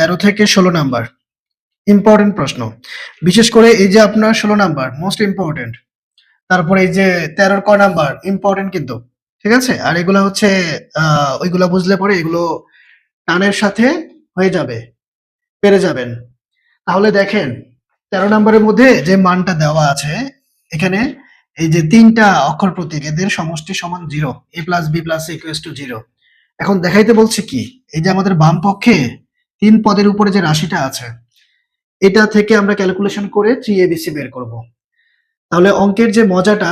13 থেকে 16 number important প্রশ্ন। বিশেষ করে এই যে আপনার 16 নাম্বার মোস্ট ইম্পর্টেন্ট। তারপরে এই যে 13 ক নাম্বার ইম্পর্টেন্ট কিন্তু। ঠিক আছে? আর এগুলা হচ্ছে ওইগুলা বুঝলে পরে এগুলো টানের সাথে হয়ে যাবে, পেরে যাবেন। তাহলে দেখেন 13 নাম্বারের মধ্যে যে মানটা দেওয়া আছে এখানে এই যে 3টা অক্ষর প্রতীক এদের সমষ্টি সমান 0 a plus b plus c equals to 0। এখন দেখাইতে বলছে কি এই যে আমাদের বাম পক্ষে 3 পদের উপরে যে রাশিটা আছে এটা থেকে আমরা ক্যালকুলেশন করে 3abc বের করব। তাহলে অঙ্কের যে মজাটা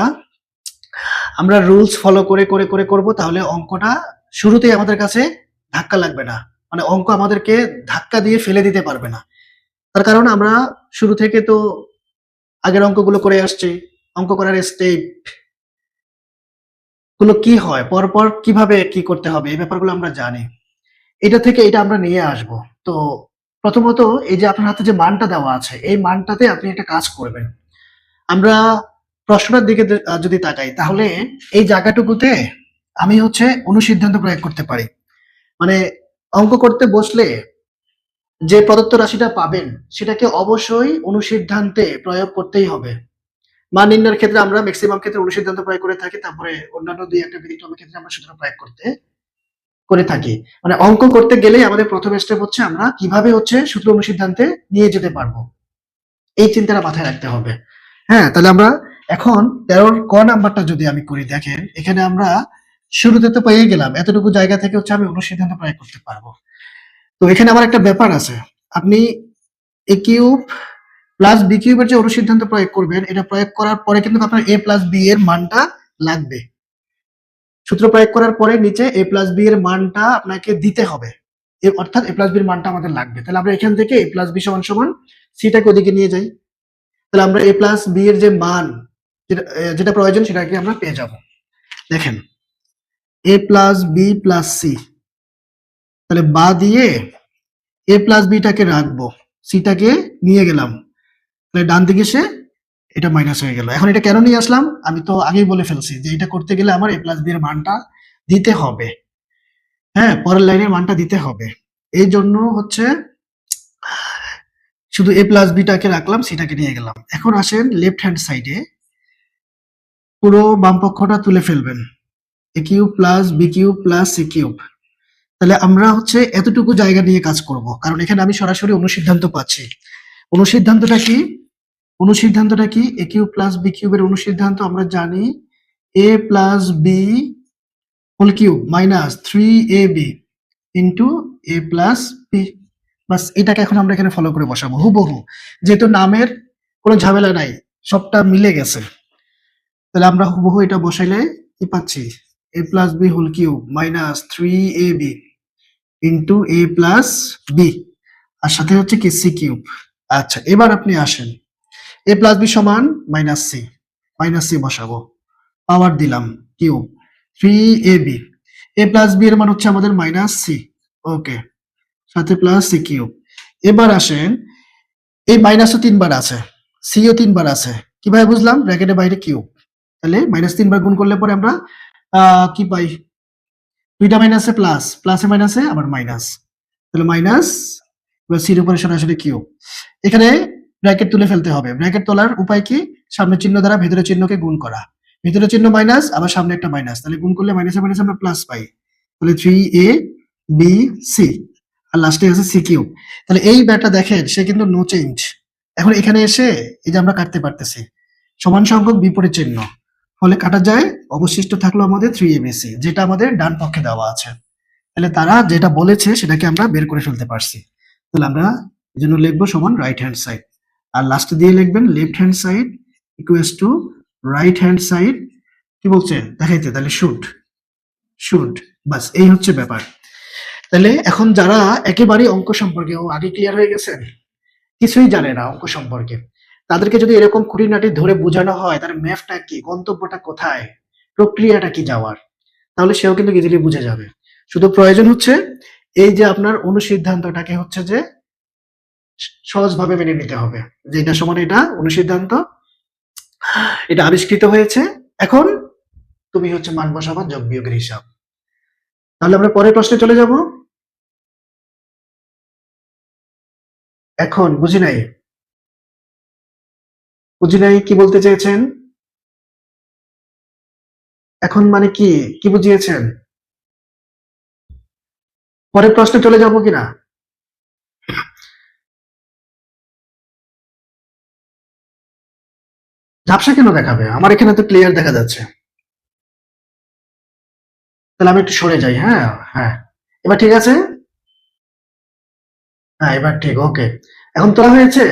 আমরা রুলস ফলো করে করে করে করব, তাহলে অঙ্কটা শুরুতেই আমাদের কাছে ধাক্কা লাগবে না, মানে অঙ্ক আমাদেরকে ধাক্কা দিয়ে ফেলে দিতে পারবে না। তার কারণ আমরা শুরু থেকে তো আগের অঙ্কগুলো করে আসছি। অঙ্ক করার স্টেপ গুলো কি হয়, পরপর কিভাবে কি করতে হবে এই ব্যাপারগুলো আমরা জানি। এটা থেকে এটা আমরা নিয়ে আসব। তো প্রথমত এই যে আপনার হাতে যে মানটা দেওয়া আছে এই মানটাতে আপনি একটা কাজ করবেন। আমরা প্রশ্নটার দিকে যদি তাকাই তাহলে এই জায়গাটুকুতে আমি হচ্ছে অনুসিদ্ধান্ত প্রয়োগ করতে পারি। মানে অঙ্ক করতে বসলে যে প্রদত্ত রাশিটা পাবেন সেটাকে অবশ্যই অনুসিদ্ধান্তে প্রয়োগ করতেই হবে। মান নির্ণয়ের ক্ষেত্রে আমরা ম্যাক্সিমাম ক্ষেত্রে অনুসিদ্ধান্ত প্রয়োগ করে থাকি, তারপরে অন্যান্য দুই একটা ব্যতিক্রমের ক্ষেত্রে আমরা সূত্র প্রয়োগ করে থাকি। মানে অঙ্ক করতে গেলেই আমাদের প্রথম স্টেপ হচ্ছে আমরা কিভাবে হচ্ছে সূত্র অনুসিদ্ধান্তে নিয়ে যেতে পারবো, এই চিন্তাটা মাথায় রাখতে হবে। হ্যাঁ, তাহলে আমরা এখন 13 ক নাম্বারটা যদি আমি করি, দেখেন এখানে আমরা শুরুতে তো পেয়ে গেলাম, এতটুকু জায়গা থেকে হচ্ছে আমি অনুসিদ্ধান্ত প্রয়োগ করতে পারবো। তো এখানে আমার একটা ব্যাপার আছে, আপনি a কিউব প্লাস বি কিউবের যে অনুসিদ্ধান্ত প্রয়োগ করবেন এটা প্রয়োগ করার পরে কিন্তু আপনার a প্লাস বি এর মানটা লাগবে। সূত্র প্রয়োগ করার পরে নিচে a প্লাস বি এর মানটা আপনাকে দিতে হবে, অর্থাৎ a প্লাস বি এর মানটা আমাদের লাগবে। তাহলে আমরা এখান থেকে a প্লাস বি সমান সমান সিটাকে ওদিকে নিয়ে যাই, তাহলে আমরা a প্লাস বি এর যে মান যেটা প্রয়োজন সেটাকে আমরা পেয়ে যাব। দেখেন a plus B plus C, তাহলে বা দিয়ে a প্লাস বিটাকে রাখবো, সিটাকে নিয়ে গেলাম, তাহলে ডান দিকে সে এটা মাইনাস হয়ে গেল। এখন এটা কেন নিয়ে আসলাম, আমি তো আগেই বলে ফেলছি যে এটা করতে গেলে আমার a প্লাস বি এর মানটা দিতে হবে। হ্যাঁ, পরের লাইনের মানটা দিতে হবে, এই জন্য হচ্ছে শুধু a প্লাস বিটাকে রাখলাম, সিটাকে নিয়ে গেলাম। এখন আসেন লেফট হ্যান্ড সাইডে, পুরো বাম পক্ষটা তুলে ফেলবেন, a cube plus B cube plus C cube. তাহলে আমরা হচ্ছে এতটুকু জায়গা নিয়ে কাজ করব, কারণ এখানে আমি সরাসরি অনুসিদ্ধান্ত পাচ্ছি। অনুসিদ্ধান্তটা কি? অনুসিদ্ধান্তটা কি? a কিউব প্লাস বি কিউবের অনুসিদ্ধান্ত আমরা জানি a plus B whole cube minus 3ab into a plus B. বাস এটাকে এখন আমরা এখানে ফলো করে বসাবো হুবহু, যেহেতু নামের কোনো ঝামেলা নাই, সবটা মিলে গেছে। তাহলে আমরা হুবহু এটা বসাইলে কি পাচ্ছি, a plus B whole cube minus 3ab into a plus B, আর সাথে হচ্ছে কি সি কিউব। আচ্ছা, এবার আপনি আসেন a প্লাস বি সমান মাইনাস সি বসাবো, পাওয়ার দিলাম cube 3ab, a plus B এর মান হচ্ছে আমাদের মাইনাস সি, ওকে, সাথে প্লাস সি কিউব। এবার আসেন এই মাইনাসও 3 বার আছে, সিও 3 বার আছে, কিভাবে বুঝলাম, ব্র্যাকেটের বাইরে কিউব, তাহলে মাইনাস 3 বার গুণ করলে পরে আমরা কি পাই, দুইটা মাইনাসে প্লাস, প্লাসে মাইনাসে আবার মাইনাস, তাহলে মাইনাস, এবার সির উপরে সরাসরি কিউব। এখানে ব্র্যাকেট তুলে ফেলতে হবে, ব্র্যাকেট তোলার উপায় কি, সামনের চিহ্ন দ্বারা ভেতরের চিহ্নকে গুণ করা, ভেতরের চিহ্ন মাইনাস আবার সামনে একটা মাইনাস, তাহলে গুণ করলে মাইনাসে মাইনাসে আমরা প্লাস পাই, তাহলে 3ab আর লাস্টে আছে সি কিউব। তাহলে এই ব্যাটা দেখেন সে কিন্তু নো চেঞ্জ। এখন এখানে এসে এই যে আমরা কাটতে পারতেছি, সমান সংখ্যক বিপরীত চিহ্ন, ফলে কাটা যায়, অবশিষ্ট থাকলো আমাদের 3abc, যেটা আমাদের ডান পক্ষে দেওয়া আছে। তাহলে তারা যেটা বলেছে সেটাকে আমরা বের করে ফেলতে পারছি। তাহলে আমরা এই জন্য লিখবো সমান রাইট হ্যান্ড সাইড, আর লাস্টে দিয়ে লিখবেন left hand side equals to right hand side, কি বলছে দেখাইতে, তাহলে শুড, বাস এই হচ্ছে ব্যাপার। তাহলে এখন যারা একেবারেই অঙ্ক সম্পর্কে আগে ক্লিয়ার হয়ে গেছেন, কিছুই জানে না অঙ্ক সম্পর্কে, তাদেরকে যদি এরকম খুঁটিনাটি ধরে বোঝানো হয় তার ম্যাপটা কি, গন্তব্যটা কোথায়, প্রক্রিয়াটা কি যাওয়ার, তাহলে সেও কিন্তু ইজিলি বুঝে যাবে। শুধু প্রয়োজন হচ্ছে এই যে আপনার অনুসিদ্ধান্তটাকে হচ্ছে যে সহজভাবে মেনে নিতে হবে, যে এটা সমান এটা অনুসিদ্ধান্ত, এটা আবিষ্কৃত হয়েছে, এখন তুমি হচ্ছে মান বসাবা যোগ বিয়োগের হিসাব। তাহলে আমরা পরের প্রশ্নে চলে যাব। এখন বুঝি নাই কি বলতে চেয়েছেন? এখন মানে কি বুঝিয়েছেন? পরের প্রশ্নে চলে যাব কিনা? ঝাপসা কেন দেখাবে? আমার এখানে তো ক্লিয়ার দেখা যাচ্ছে। তাহলে আমি একটু সরে যাই, হ্যাঁ? হ্যাঁ। এবার ঠিক আছে? হ্যাঁ, এবার ঠিক, ওকে। এখন তোলা হয়েছে?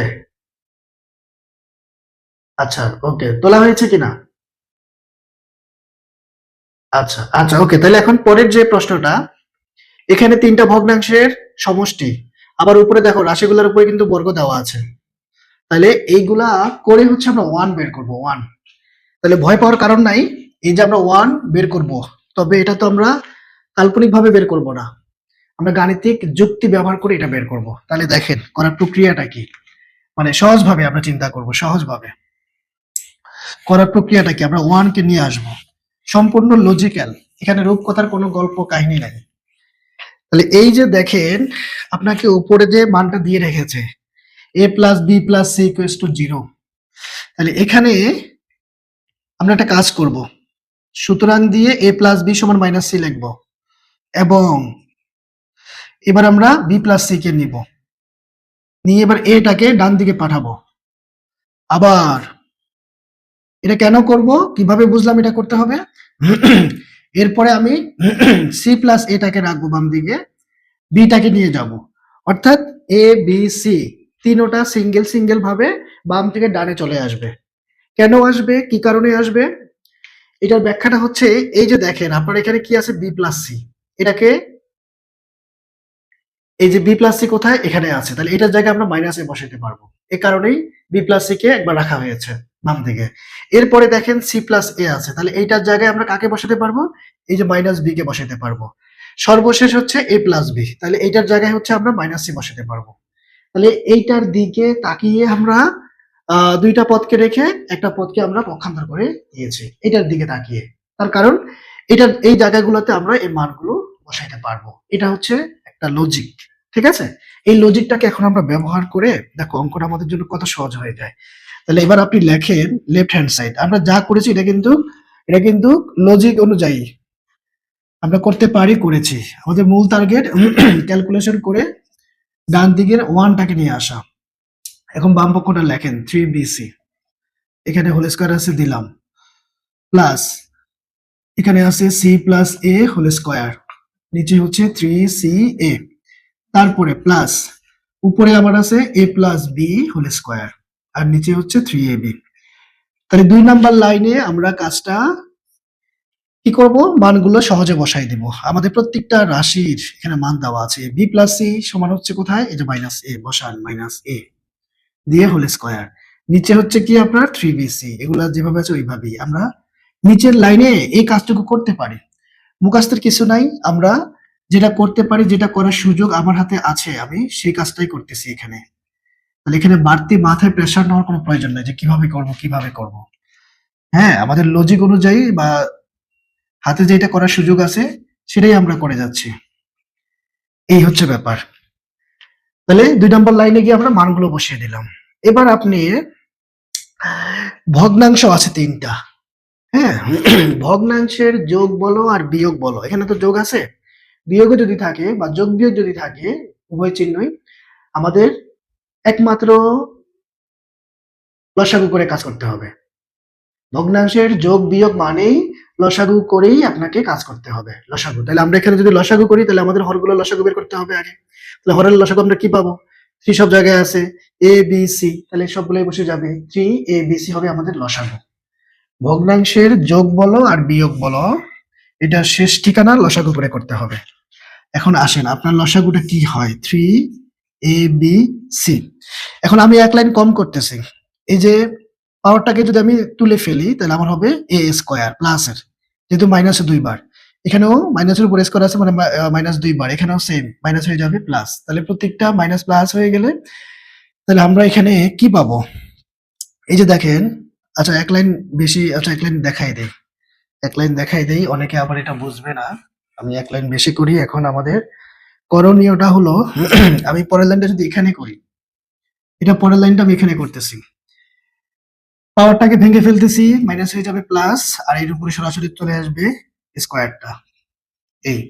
আচ্ছা, ওকে। তোলা হয়েছে কিনা? আচ্ছা, আচ্ছা, ওকে। তাহলে এখন পরের যে প্রশ্নটা, এখানে ৩ টা ভগ্নাংশের সমষ্টি। আবার উপরে দেখো রাশিগুলোর উপরে কিন্তু বর্গ দেওয়া আছে। তাহলে এইগুলা করে হচ্ছে আমরা 1 বের করব, 1। তাহলে ভয় পাওয়ার কারণ নাই। এই যে আমরা 1 বের করব। তবে এটা তো আমরা কাল্পনিকভাবে বের করব না। আমরা গাণিতিক যুক্তি ব্যবহার করে এটা বের করব। তাহলে দেখেন করার প্রক্রিয়াটা কি? মানে সহজভাবে আমরা চিন্তা করব, সহজভাবে। করার প্রক্রিয়াটা কি? আমরা 1 কে নিয়ে আসব। সম্পূর্ণ লজিক্যাল। এখানে রূপকথার কোনো গল্প কাহিনী নাই। তাহলে এই যে দেখেন, আপনাকে উপরে যে মানটা দিয়ে রেখেছে, a plus B plus C equals to 0। তাহলে এখানে আমরা একটা কাজ করব। সুতরাং দিয়ে a প্লাস বি সমান মাইনাস সি লিখব, এবং এবার আমরা বি প্লাস সি কে নিব, নিয়ে এবার এটাকে ডান দিকে পাঠাবো। আবার এটা কেন করব, কিভাবে বুঝলাম এটা করতে হবে? এরপরে আমি সি প্লাস এটাকে রাখবো বাম দিকে, বিটাকে নিয়ে যাব। অর্থাৎ এ বি সি তিনোটা সিঙ্গেল সিঙ্গেল ভাবে বাম থেকে ডানে চলে আসবে। কেন আসবে, কি কারণে আসবে? এটার ব্যাখ্যাটা হচ্ছে এই যে দেখেন আপনার এখানে কি আছে, বি প্লাস সি। এটাকে, এই যে বি প্লাস সি কোথায়, এখানে আছে। তাহলে এটার জায়গায় আমরা মাইনাস এ বসাতে পারবো। এ কারণেই বি প্লাস সি কে একবার রাখা হয়েছে বাম দিকে। এরপরে দেখেন সি প্লাস এ আছে, তাহলে এইটার জায়গায় আমরা কাকে বসাতে পারবো? এই যে মাইনাস বি কে বসাতে পারবো। সর্বশেষ হচ্ছে এ প্লাস বি, তাহলে এইটার জায়গায় হচ্ছে আমরা মাইনাস সি বসাতে পারবো। তাহলে এইটার দিকে তাকিয়ে আমরা দুইটা পদকে রেখে একটা পদকে আমরা পক্ষান্তর করে দিয়েছি এটার দিকে তাকিয়ে। তার কারণ এটার এই জায়গাগুলোতে আমরা এই মানগুলো বসাইতে পারবো। এটা হচ্ছে একটা লজিক। ঠিক আছে? এই লজিকটাকে এখন আমরা ব্যবহার করে দেখো অঙ্কটা আমাদের জন্য কত সহজ হয়ে যায়। তাহলে এবার আপনি লেখেন লেফট হ্যান্ড সাইড। আমরা যা করেছি এটা কিন্তু লজিক অনুযায়ী আমরা করতে পারি, করেছি। আমাদের মূল টার্গেট ক্যালকুলেশন করে ডান দিকের 1 টাকে নিয়ে আসা। এখন বাম পক্ষটা লেখেন 3bc, এখানে হোল স্কয়ার আছে দিলাম, প্লাস এখানে আছে c plus a whole square, নিচে হচ্ছে 3ca, তারপরে প্লাস উপরে আবার আছে a plus b whole square, আর নিচে হচ্ছে 3ab। তাহলে 2 নাম্বার লাইনে আমরা কাজটা কি করব, মানগুলো সহজে বসাই দিব। আমাদের প্রত্যেকটা রাশির এখানে মান দেওয়া আছে। b প্লাস c সমান হচ্ছে কোথায়, এই যে মাইনাস a, বসান মাইনাস a দিয়ে হোল স্কয়ার, নিচে হচ্ছে কি আপনার 3bc। এগুলা যেভাবে আছে ওইভাবেই আমরা নিচের লাইনে এই কাজটুকু করতে পারি। মুখস্থের কিছু নাই, আমরা যেটা করতে পারি, যেটা করার সুযোগ আমার হাতে আছে, আমি সেই কাজটাই করতেছি এখানে। তাহলে এখানে বাড়তি মাথায় প্রেসার নেওয়ার কোনো প্রয়োজন নেই যে কিভাবে করব। হ্যাঁ, আমাদের লজিক অনুযায়ী বা হাতে যেটা করার সুযোগ আছে সেটাই আমরা করে যাচ্ছি। এই হচ্ছে ব্যাপার। তাহলে 2 নম্বর লাইনে গিয়ে আমরা মানগুলো বসিয়ে দিলাম। এবার আপনি ভগ্নাংশ আছে 3টা। হ্যাঁ, ভগ্নাংশের যোগ বলো আর বিয়োগ বলো। এখানে তো যোগ আছে, বিয়োগও যদি থাকে বা যোগ বিয়োগ যদি থাকে, উভয় চিহ্নই আমাদের একমাত্র লসাগু করে কাজ করতে হবে। ভগ্নাংশের যোগ বিয়োগ মানেই লসাগু করেই আপনাকে কাজ করতে হবে, লসাগু। তাহলে আমরা এখানে যদি লসাগু করি তাহলে আমাদের হরগুলো লসাগু বের করতে হবে আগে। তাহলে হরের লসাগু আমরা কি পাবো? 3 সব জায়গায় আছে, a b c, তাহলে সবগুলোই বসে যাবে, 3abc হবে আমাদের লসাগু। ভগ্নাংশের যোগ বলো আর বিয়োগ বলো, এটা শেষ ঠিকানা লসাগু করে করতে হবে। এখন আসেন আপনার লসাগুটা কি হয়, 3abc। এখন আমি এক লাইন কম করতেছি। এই যে পাওয়ারটাকে যদি আমি তুলে ফেলি তাহলে আমার হবে a স্কয়ার প্লাসের, যেহেতু মাইনাসে 2 বার, এখানেও মাইনাসের উপর স্কয়ার আছে মানে মাইনাস 2 বার, এখানেও সেম মাইনাস হয়ে যাবে প্লাস। তাহলে প্রত্যেকটা মাইনাস প্লাস হয়ে গেলে তাহলে আমরা এখানে কি পাবো? এই যে দেখেন, আচ্ছা এক লাইন বেশি, আচ্ছা এক লাইন দেখাই দেই, অনেকে আবার এটা বুঝবে না। আমি এক লাইন বেশি করি। এখন আমাদের করণীয়টা হলো আমি পরের লাইনটা যদি এখানে করি, এটা পরের লাইনটা আমি এখানে করতেছি। পাওয়ারটাকে ভেঙে ফেলতেছি, মাইনাস হয়ে যাবে প্লাস, আর এর উপরে সরাসরি চলে আসবে স্কোয়ারটা, এই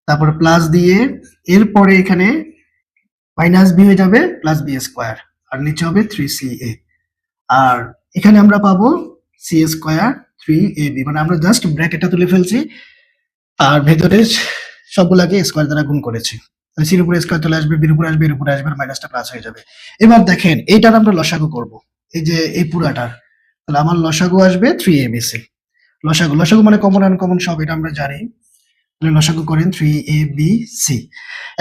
তারপরে প্লাস দিয়ে এরপরে এখানে মাইনাস বি হয়ে যাবে প্লাস বি স্কোয়ার, আর নিচে হবে 3ca, আর এখানে আমরা পাবো সি স্কোয়ার 3ab, মানে আমরা জাস্ট ব্র্যাকেটটা তুলে ফেলছি আর ভেতরে সবগুলাকে স্কোয়ার দ্বারা গুণ করেছি। সির উপরে স্কোয়ার চলে আসবে, বির উপরে আসবে, এর উপরে আসবে, আর মাইনাসটা প্লাস হয়ে যাবে। এবার দেখেন এইটার আমরা লসাগু করব, এই যে এই পুরাটার, তাহলে আমার লসাগু আসবে 3abc। লসাগু লসাগু মানে কমন আনকমন সব, এটা আমরা জানি। তাহলে লসাগু করেন 3abc।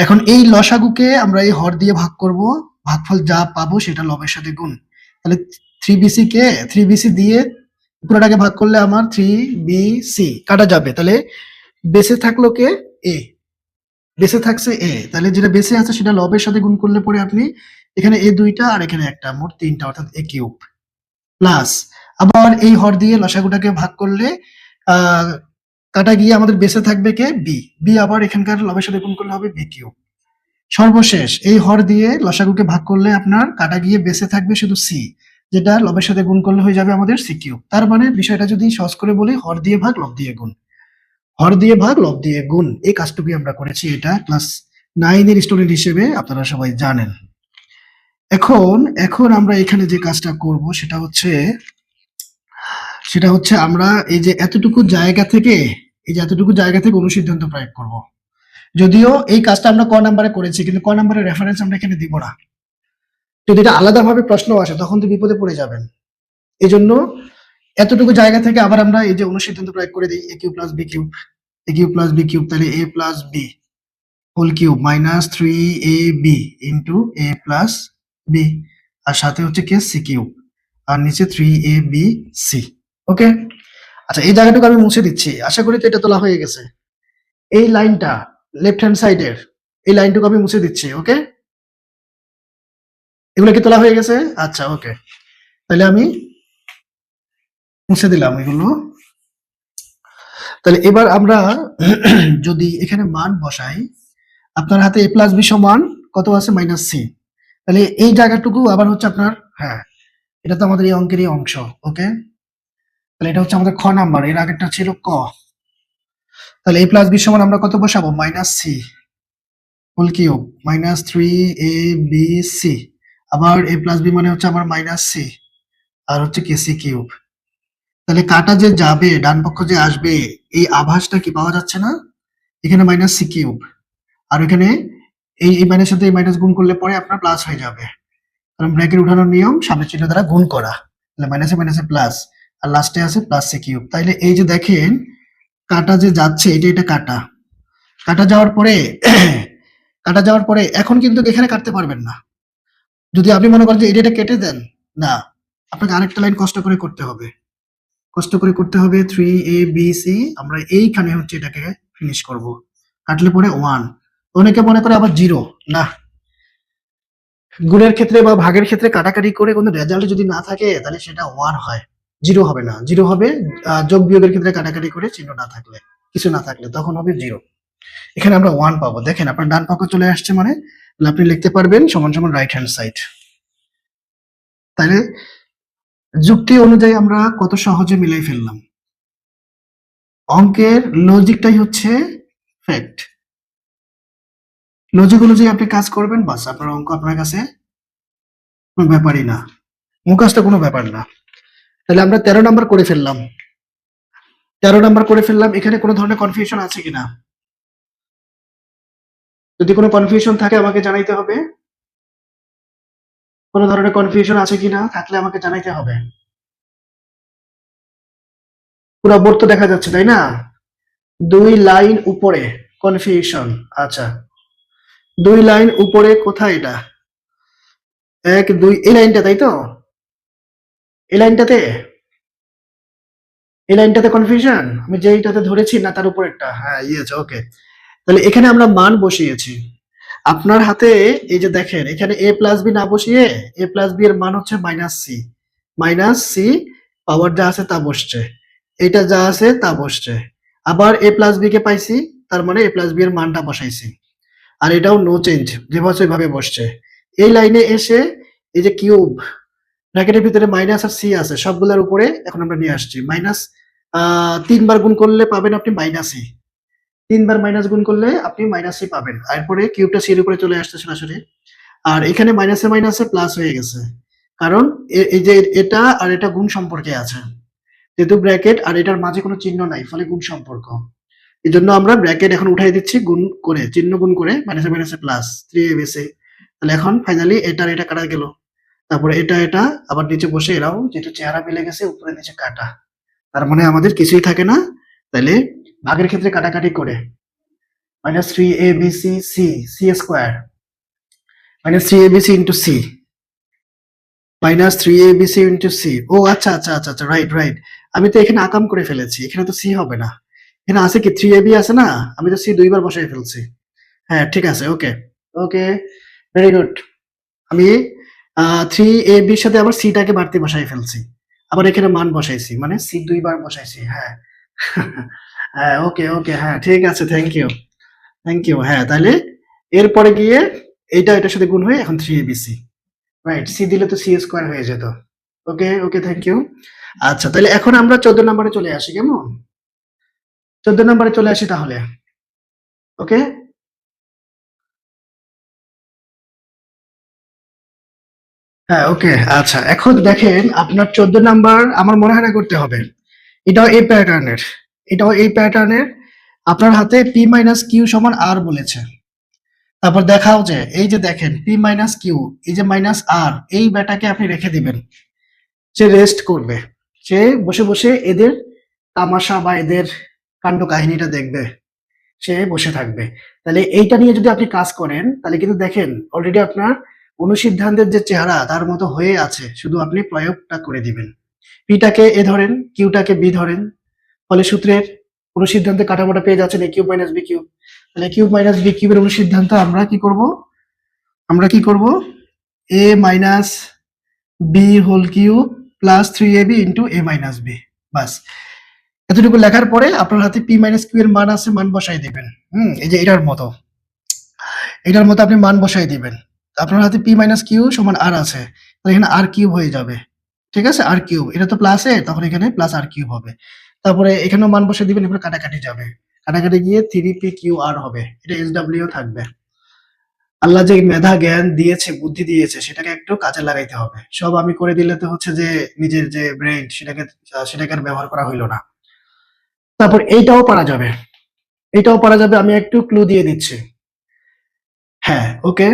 এখন এই লসাগুকে আমরা এই হর দিয়ে ভাগ করব, ভাগফল যা পাবো সেটা লবের সাথে গুণ। তাহলে 3bc দিয়ে পুরোটাকে ভাগ করলে আমার 3bc কাটা যাবে, তাহলে বেঁচে থাকলো কে? এ, বেঁচে থাকছে এ, তাহলে যেটা বেঁচে আছে সেটা লবের সাথে গুণ করলে পরে আপনি এখানে এ দুইটা আর এখানে একটা, মোট তিনটা, অর্থাৎ এ কিউব প্লাস, আবার এই হর দিয়ে লসাগুটাকে ভাগ করলে কাটা গিয়ে আমাদের বেঁচে থাকবে কে? বি। বি আবার এখানকার লবের সাথে গুণ করলে হবে বি কিউব। সর্বশেষ এই হর দিয়ে লসাগুকে ভাগ করলে আপনার কাটা গিয়ে বেঁচে থাকবে শুধু সি, যেটা লবের সাথে গুণ করলে হয়ে যাবে আমাদের সি কিউব। তার মানে বিষয়টা যদি সহজ করে বলি, হর দিয়ে ভাগ লব দিয়ে গুণ, হর দিয়ে ভাগ লব দিয়ে গুণ, এই কাজটুকুই আমরা করেছি। এটা ক্লাস 9 এর স্টুডেন্ট হিসেবে আপনারা সবাই জানেন। এখন এখন আমরা এখানে যে কাজটা করব সেটা হচ্ছে আমরা এই যে এতটুকু জায়গা থেকে অনুসিদ্ধান্ত প্রয়োগ করব। যদিও এই কাজটা আমরা ক নাম্বারে করেছি, কিন্তু ক নাম্বারের রেফারেন্স আমরা এখানে দিব না। যদি এটা আলাদাভাবে প্রশ্ন আসে তখন তো বিপদে পড়ে যাবেন। এই জন্য এতটুকু জায়গা থেকে আবার আমরা এই যে অনুসিদ্ধান্ত প্রয়োগ করে দিই, a cube plus B cube, a cube plus B cube, তাহলে a plus B whole cube minus 3ab into a plus B, আর সাথে হচ্ছে কি সি কিউব, আর নিচে 3abc। ওকে, আচ্ছা এই জায়গাটুকু আমি মুছে দিচ্ছি, আশা করি তো এটা তোলা হয়ে গেছে। এই লাইনটা লেফট হ্যান্ড সাইডের এই লাইনটুকু আমি মুছে দিচ্ছি। ওকে, এগুলো কি তোলা হয়ে গেছে? আচ্ছা ওকে, তাহলে আমি মুছে দিলাম এগুলো। তাহলে এবার আমরা যদি এখানে মান বসাই, আপনার হাতে a প্লাস বি সমান কত আছে? Minus C. তাহলে এই জায়গাটুকু আবার হচ্ছে আপনার, হ্যাঁ এটা তো আমাদের এই অঙ্কেরই অংশ। ওকে, তাহলে এটা হচ্ছে আমাদের খ নাম্বার, এর আগেরটা ছিল ক। তাহলে a প্লাস বি সমান আমরা কত বসাবো? Minus C whole cube minus 3abc, আবার a প্লাস বি মানে হচ্ছে আমার মাইনাস সি, আর হচ্ছে কে সি কিউব। তাহলে কাটা যে যাবে, ডান পক্ষ যে আসবে, এই আভাসটা কি পাওয়া যাচ্ছে না? এখানে মাইনাস সি কিউব, আর এখানে এই মাইনাস সাথে এই মাইনাস গুণ করলে পরে আপনার প্লাস হয়ে যাবে, কারণ ব্র্যাকেট উঠানোর নিয়ম সামনের চিহ্ন দ্বারা গুণ করা। তাহলে মাইনাসে মাইনাসে প্লাস, আর লাস্টে আছে প্লাস সি কিউব। তাইলে এই যে দেখেন কাটা যে যাচ্ছে, এটা কাটা কাটা যাওয়ার পরে কাটা যাওয়ার পরে এখন কিন্তু এখানে কাটতে পারবেন না। যদি আপনি মনে করেন যে এটা কেটে দেন, না, আপনাকে আরেকটা লাইন কষ্ট করে করতে হবে, কষ্ট করে করতে হবে। 3abc আমরা এইখানে হচ্ছে এটাকে ফিনিশ করব, কাটলে পরে 1। অনেকে মনে করে আবার 0, না, গুণের ক্ষেত্রে বা ভাগের ক্ষেত্রে কাটাকাটি করে কোনো রেজাল্ট যদি না থাকে তাহলে সেটা 1 হয়, 0 হবে না। 0 হবে যোগ বিয়োগের ক্ষেত্রে কাটাকাটি করে চিহ্ন না থাকলে, কিছু না থাকলে, তখন হবে 0। এখানে আমরা 1 পাবো। দেখেন আপনার ডান পক্ষ চলে আসছে, মানে আপনি লিখতে পারবেন সমান সমান রাইট হ্যান্ড সাইড। তাহলে যুক্তি অনুযায়ী আমরা কত সহজে মিলাই ফেললাম। অঙ্কের লজিকটাই হচ্ছে ফ্যাক্ট। লজিক অনুযায়ী আপনি কাজ করবেন, বাস আপনার অঙ্ক আপনার কাছে কোনো ব্যাপারই না, মুখস্থ কোনো ব্যাপার না। তাহলে আমরা 13 নাম্বার করে ফেললাম, 13 নাম্বার করে ফেললাম। এখানে কোনো ধরনের কনফিউশন আছে কিনা? যদি কোনো কনফিউশন থাকে আমাকে জানাইতে হবে। কোনো ধরনের কনফিউশন আছে কিনা, থাকলে আমাকে জানাইতে হবে। পুরো বোর্ড তো দেখা যাচ্ছে, তাই না? 2 লাইন উপরে কনফিউশন। আচ্ছা, 2 লাইন উপরে কোথায় এটা? 1 2 এই লাইনটা, তাই তো? এই লাইনটাতে কনফিউশন, আমি যেইটাতে ধরেছি না তার উপর একটা, হ্যাঁ ইয়েছে। ওকে, তাহলে এখানে আমরা মান বসিয়েছি। আপনার হাতে এই যে দেখেন এখানে a প্লাস বি না বসিয়ে a প্লাস বি এর মান হচ্ছে মাইনাস সি, পাওয়ার যা আছে তা বসছে, এটা যা আছে তা বসছে। আবার a প্লাস বি কে পাইছি, তার মানে a প্লাস বি এর মানটা বসাইছি, আর এটাও নো চেঞ্জ, যেভাবে সেভাবে বসছে। এই লাইনে এসে এই যে কিউব ব্র্যাকেটের ভিতরে মাইনাস আর সি আছে সবগুলোর উপরে এখন আমরা নিয়ে আসছি মাইনাস। 3 বার গুণ করলে পাবেন আপনি মাইনাসই, 3 বার মাইনাস গুণ করলে আপনি মাইনাসই পাবেন। এরপরে কিউবটা সি এর উপরে চলে আসছে সরাসরি। আর এখানে মাইনাসে মাইনাসে প্লাস হয়ে গেছে, কারণ এই যে এটা আর এটা গুণ সম্পর্কে আছে, যেহেতু ব্র্যাকেট আর এটার মাঝে কোনো চিহ্ন নাই, ফলে গুণ সম্পর্ক। এই জন্য আমরা ব্র্যাকেট এখন উঠাই দিচ্ছি গুণ করে, চিহ্ন গুণ করে মাইনাসে মাইনাসে প্লাস 3abc। তাহলে এখন ফাইনালি এটা আর এটা কাটা গেল, তারপরে এটা এটা আবার নিচে বসে এরাও যেহেতু চেহারা মিলে গেছে উপরে নিচে কাটা, তার মানে আমাদের কিছুই থাকে না। তাহলে ভাগের ক্ষেত্রে কাটাকাটি করে minus 3abc c square minus 3abc into c minus 3abc into c. ও আচ্ছা আচ্ছা আচ্ছা আচ্ছা, রাইট রাইট, আমি তো এখানে আকাম করে ফেলেছি, এখানে তো সি হবে না, এখানে আছে কি 3ab আছে না, আমি তো সি দুইবার বসাই ফেলছি। হ্যাঁ ঠিক আছে, ওকে ওকে, ভেরি গুড। আমি 3ab এর সাথে আবার সিটাকে বাড়তি বসাই ফেলছি, আবার এখানে মান বসাইছি, মানে সি দুইবার বসাইছি। হ্যাঁ হ্যাঁ, ওকে ওকে, হ্যাঁ ঠিক আছে, থ্যাংক ইউ থ্যাংক ইউ। হ্যাঁ তাহলে এরপরে গিয়ে এইটা এটার সাথে গুণ হয়ে এখন 3abc, রাইট, সি দিলে তো সি স্কোয়ার হয়ে যেত। ওকে ওকে, থ্যাংক ইউ। আচ্ছা তাহলে এখন আমরা 14 নম্বরে চলে আসি, কেমন? 14 নম্বরে চলে আসি তাহলে, ওকে। হ্যাঁ ওকে, আচ্ছা এখন দেখেন আপনার 14 নাম্বার আমার মনে হয় না করতে হবে, এটাও এই প্যাটার্নের, এটাও এই প্যাটার্নের। আপনার হাতে পি মাইনাস কিউ সমান আর বলেছে, তারপর দেখাও যে এই যে দেখেন পি মাইনাস কিউ, এই যে মাইনাস আর, এই বেটাকে আপনি রেখে দিবেন, সে রেস্ট করবে, সে বসে বসে এদের তামাশা বা এদের কাণ্ড কাহিনীটা দেখবে, সে বসে থাকবে। তাহলে এইটা নিয়ে যদি আপনি কাজ করেন তাহলে কিন্তু দেখেন অলরেডি আপনার অনুসিদ্ধান্তের যে চেহারা তার মতো হয়ে আছে, শুধু আপনি প্রয়োগটা করে দিবেন। পিটাকে এ ধরেন, কিউটাকে বি ধরেন, ফলে সূত্রের অনুসিদ্ধান্তে কাঠামোটা পেয়ে যাচ্ছেন a cube minus b cube. তাহলে কিউব মাইনাস বি কিউবের অনুসিদ্ধান্ত আমরা কি করব a minus b whole cube plus 3ab into a minus b. বাস, এতটুকু লেখার পরে আপনার হাতে পি মাইনাস কিউ এর মান আছে, মান বসাই দিবেন। এই যে এটার মতো আপনি মান বসাই দিবেন। আপনার হাতে পি মাইনাস কিউ সমান আর আছে, তাহলে এখানে আর কিউব হয়ে যাবে, ঠিক আছে, আর কিউব, এটা তো প্লাসে, তখন এখানে প্লাস আর কিউব হবে। তারপরে এখানেও মান বসে দিবেন, এরপরে কাটাকাটি যাবে, কাটাকাটি গিয়ে 3p/q/r হবে, এটা SW থাকবে। আল্লাহ যে মেধা জ্ঞান দিয়েছে, বুদ্ধি দিয়েছে, সেটাকে একটু কাজে লাগাইতে হবে। সব আমি করে দিলে তো হচ্ছে যে নিজের যে ব্রেইন সেটাকে আর ব্যবহার করা হইলো না। তারপর এইটাও পারা যাবে, আমি একটু ক্লু দিয়ে দিচ্ছি। হ্যাঁ ওকে,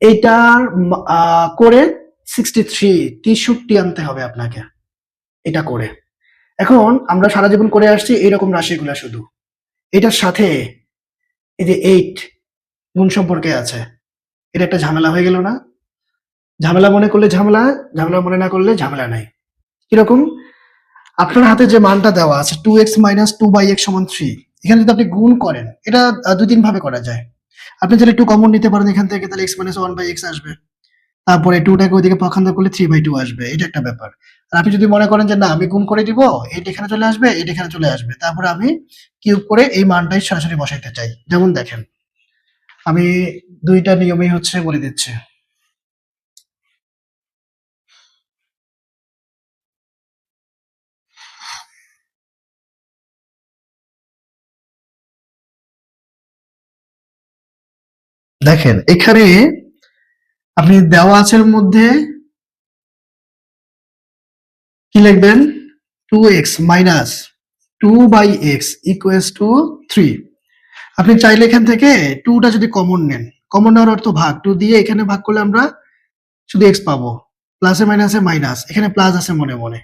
এইটার করে 63 আনতে হবে আপনাকে, এটা করে। এখন আমরা সারা জীবন করে আসছি এইরকম রাশিগুলা, শুধু এটার সাথে এই যে 8 গুণ সম্পর্কে আছে, এটা একটা ঝামেলা হয়ে গেল না? ঝামেলা মনে করলে ঝামেলা, ঝামেলা মনে না করলে ঝামেলা নাই। কিরকম? আপনার হাতে যে মানটা দেওয়া আছে 2x মাইনাস 2/x সমান 3, এখানে যদি আপনি গুণ করেন, এটা 2-3 ভাবে করা যায়। আপনি চাইলে একটু কমন নিতে পারেন এখান থেকে, তাহলে x মাইনাস 1/x আসবে, তারপরে 2 টাকে ওইদিকে পক্ষান্তর করলে 3/2 আসবে, এটা একটা ব্যাপার। আর আপনি যদি মনে করেন যে না আমি গুণ করে দিব, এইটা এখানে চলে আসবে, এইটা এখানে চলে আসবে, তারপরে আমি কিউব করে এই মানটাই সরাসরি বসাইতে চাই, যেমন দেখেন আমি 2টা নিয়মেই হচ্ছে বলে দিচ্ছি। দেখেন এখানে আপনি দেওয়া আছে এর মধ্যে কি লিখবেন, 2x minus 2/x equals to 3। আপনি চাইলে এখান থেকে 2টা যদি কমন নেন, কমন নেওয়ার অর্থ ভাগ, 2 দিয়ে এখানে ভাগ করলে আমরা শুধু x পাবো, প্লাসে মাইনাসে মাইনাস, এখানে প্লাস আছে মনে মনে,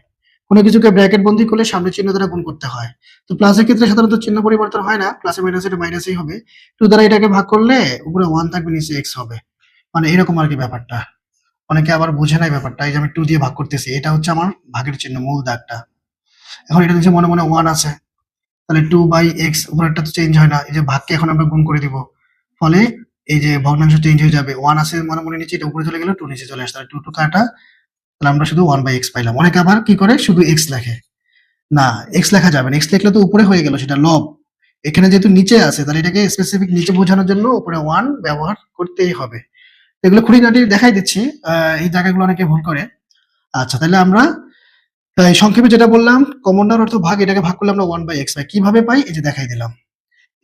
কোনো কিছুকে ব্র্যাকেট বন্ধী করলে সামনে চিহ্ন দ্বারা গুণ করতে হয়। তো প্লাসের ক্ষেত্রে সাধারণত চিহ্ন পরিবর্তন হয় না, প্লাসে মাইনাসে এটা মাইনাসই হবে। 2 দ্বারা এটাকে ভাগ করলে উপরে 1 থাকবে, নিচে x হবে, মানে এরকম আর কি ব্যাপারটা। অনেকে আবার বুঝে নাই ব্যাপারটা, এই যে আমি 2 দিয়ে ভাগ করতেছি, এটা হচ্ছে আমার ভাগের চিহ্ন, মূল দাগটা। এখন এটা নিচে মনে মনে 1 আছে, তাহলে 2/x উপরেরটা তো চেঞ্জ হয় না, এই যে ভাগকে এখন আমরা গুণ করে দিব, ফলে এই যে ভগ্নাংশ চেঞ্জ হয়ে যাবে, 1 আছে মনে মনে নিচে, এটা উপরে চলে গেল, 2 নিচে চলে আসছে, তাহলে 2 কাটা, তাহলে আমরা শুধু 1/x পাইলাম। অনেকে আবার কি করে শুধু x লেখে, না x লেখা যাবে না, x লিখলে তো উপরে হয়ে গেল, সেটা লব। এখানে যেহেতু নিচে আছে, তাহলে এটাকে স্পেসিফিক নিচে বোঝানোর জন্য উপরে 1 ব্যবহার করতেই হবে। এগুলো খুঁটিনাটি দেখাই দিচ্ছি, এই জায়গাগুলো অনেকে ভুল করে। আচ্ছা, তাহলে আমরা সংক্ষেপে যেটা বললাম, কমন অর্থ ভাগ, এটাকে ভাগ করলে আমরা 1/x পাই। কিভাবে পাই? এই যে দেখাই দিলাম।